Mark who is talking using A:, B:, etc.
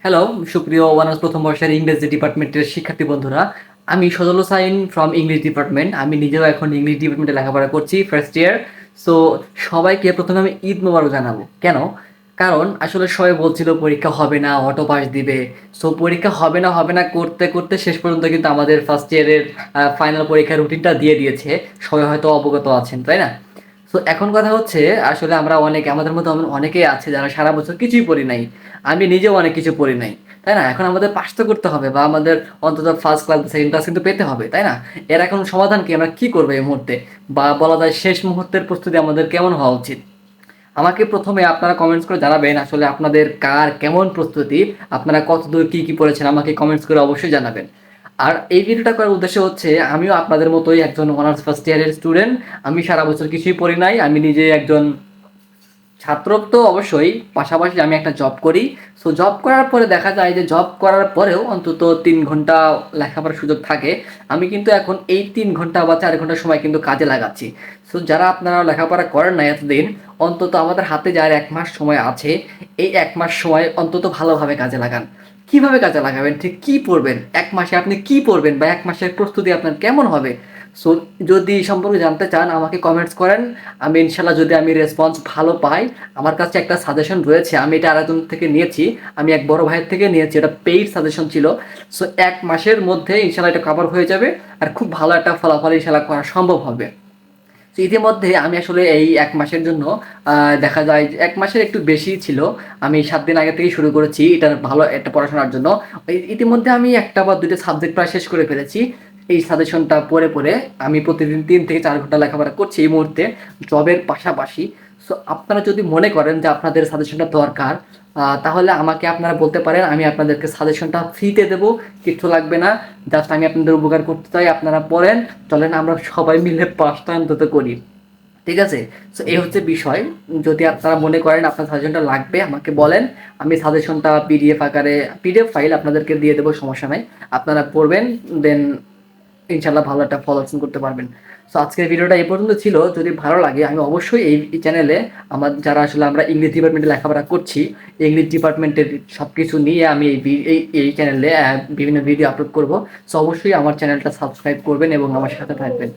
A: Hello, সুপ্রিয় honours প্রথম বর্ষের ইংরেজি ডিপার্টমেন্টের শিক্ষার্থী বন্ধুরা। আমি সজল হোসাইন ফ্রম ইংলিশ ডিপার্টমেন্ট। আমি নিজেও এখন ইংলিশ ডিপার্টমেন্টে লেখাপড়া করছি, ফার্স্ট ইয়ার। সো সবাইকে প্রথমে আমি ঈদ মোবারক জানাবো। কেন? কারণ আসলে সবাই বলছিল পরীক্ষা হবে না, অটো পাস দিবে। সো পরীক্ষা হবে না করতে করতে শেষ পর্যন্ত কিন্তু আমাদের ফার্স্ট ইয়ারের ফাইনাল পরীক্ষার রুটিনটা দিয়ে দিয়েছে। সবাই হয়তো অবগত আছেন, তাই না? সো এখন কথা হচ্ছে, আসলে আমরা অনেকে, আমাদের মধ্যে অনেকেই আছে যারা সারা বছর কিছুই পড়ি নাই। আমি নিজেও অনেক কিছু পড়ি নাই, তাই না? এখন আমাদের পাস তো করতে হবে, বা আমাদের অন্তত ফার্স্ট ক্লাস সেকেন্ড ক্লাস কিন্তু পেতে হবে, তাই না? এর এখন সমাধান কি, আমরা কি করবো এই মুহূর্তে, বা বলা যায় শেষ মুহূর্তের প্রস্তুতি আমাদের কেমন হওয়া উচিত? আমাকে প্রথমে আপনারা কমেন্টস করে জানাবেন আসলে আপনাদের কার কেমন প্রস্তুতি, আপনারা কতদূর কি কি পড়েছেন, আমাকে কমেন্টস করে অবশ্যই জানাবেন। আর এই ভিডিওটা করার উদ্দেশ্য হচ্ছে, আমিও আপনাদের মতোই একজন অনার্স ফার্স্ট ইয়ারের স্টুডেন্ট। আমি সারা বছর কিছুই পড়ি নাই, আমি নিজে একজন ছাত্র তো অবশ্যই, পাশাপাশি আমি একটা জব করি। সো জব করার পরে দেখা যায় যে জব করার পরেও অন্তত 3 ঘন্টা লেখাপড়ার সুযোগ থাকে। আমি কিন্তু এখন এই 3 ঘন্টা বা 4 ঘন্টা সময় কিন্তু কাজে লাগাচ্ছি। সো যারা আপনারা লেখাপড়া করেন না এতদিন, অন্তত আমাদের হাতে যার 1 মাস সময় আছে, এই 1 মাস সময় অন্তত ভালোভাবে কাজে লাগান। কিভাবে কাজে লাগাবেন, ঠিক কি পড়বেন, 1 মাসে আপনি কি পড়বেন, বা 1 মাসের প্রস্তুতি আপনার কেমন হবে? সো যদি সম্পর্কে জানতে চান আমাকে কমেন্টস করেন। আমি ইনশাল্লাহ, যদি আমি রেসপন্স ভালো পাই, আমার কাছে একটা সাজেশন রয়েছে, আমি এটা আরেকজন থেকে নিয়েছি। আমি এক বড় ভাইয়ের থেকে নিয়েছি, এটা পেইড সাজেশন ছিল। সো 1 মাসের মধ্যে ইনশাল্লাহ এটা কভার হয়ে যাবে, আর খুব ভালো একটা ফলাফল ইনশাল্লাহ করা সম্ভব হবে। তো ইতিমধ্যে আমি আসলে এই 1 মাসের জন্য দেখা যায় যে 1 মাসের একটু বেশি ছিল, আমি 7 দিন আগে থেকেই শুরু করেছি এটা ভালো একটা পড়াশোনার জন্য। ইতিমধ্যে আমি একটা বা দুটো সাবজেক্ট প্রায় শেষ করে ফেলেছি। এই সাজেশনটা পড়ে পড়ে আমি প্রতিদিন 3 থেকে 4 ঘন্টা লেখাপড়া করছি এই মুহূর্তে, জবের পাশাপাশি। সো আপনারা যদি মনে করেন যে আপনাদের সাজেশনটা দরকার, তাহলে আমাকে আপনারা বলতে পারেন, আমি আপনাদেরকে সাজেশনটা ফ্রিতে দেবো, কিচ্ছু লাগবে না। জাস্ট আমি আপনাদের উপকার করতে চাই, আপনারা পড়েন। চলেন আমরা সবাই মিলে পাঁচটা অন্তত করি, ঠিক আছে? সো এই হচ্ছে বিষয়। যদি আপনারা মনে করেন আপনার সাজেশনটা লাগবে, আমাকে বলেন। আমি সাজেশনটা পিডিএফ আকারে, পিডিএফ ফাইল আপনাদেরকে দিয়ে দেবো, সমস্যা নাই। আপনারা পড়বেন, দেন ইনশাল্লাহ ভালো একটা ফলোশন করতে পারবেন। সো আজকের ভিডিওটা এই পর্যন্ত ছিল। যদি ভালো লাগে, আমি অবশ্যই এই চ্যানেলে আমার যারা আসলে আমরা ইংলিশ ডিপার্টমেন্টে লেখাপড়া করছি, ইংলিশ ডিপার্টমেন্টের সব কিছু নিয়ে আমি এই চ্যানেলে বিভিন্ন ভিডিও আপলোড করব। সো অবশ্যই আমার চ্যানেলটা সাবস্ক্রাইব করবেন এবং আমার সাথে থাকবেন।